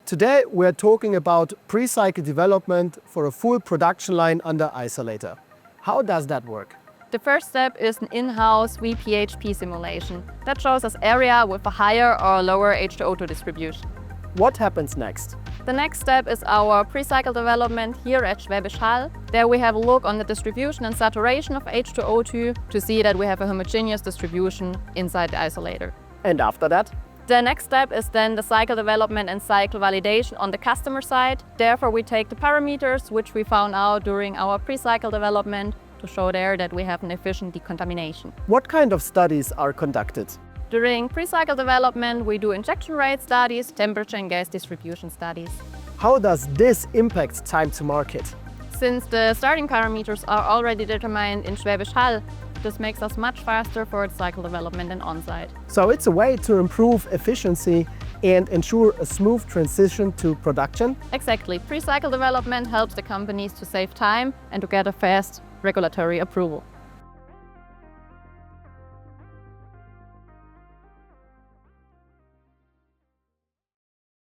Today we're talking about pre-cycle development for a full production line under isolator. How does that work? The first step is an in-house VPHP simulation that shows us area with a higher or lower H₂O₂ distribution. What happens next? The next step is our pre-cycle development here at Schwäbisch Hall. There we have a look on the distribution and saturation of H₂O₂ to see that we have a homogeneous distribution inside the isolator. And after that? The next step is then the cycle development and cycle validation on the customer side. Therefore, we take the parameters which we found out during our pre-cycle development to show there that we have an efficient decontamination. What kind of studies are conducted? During pre-cycle development, we do injection rate studies, temperature and gas distribution studies. How does this impact time to market? Since the starting parameters are already determined in Schwäbisch Hall, this makes us much faster for its cycle development and on-site. So it's a way to improve efficiency and ensure a smooth transition to production? Exactly. Pre-cycle development helps the companies to save time and to get a fast regulatory approval.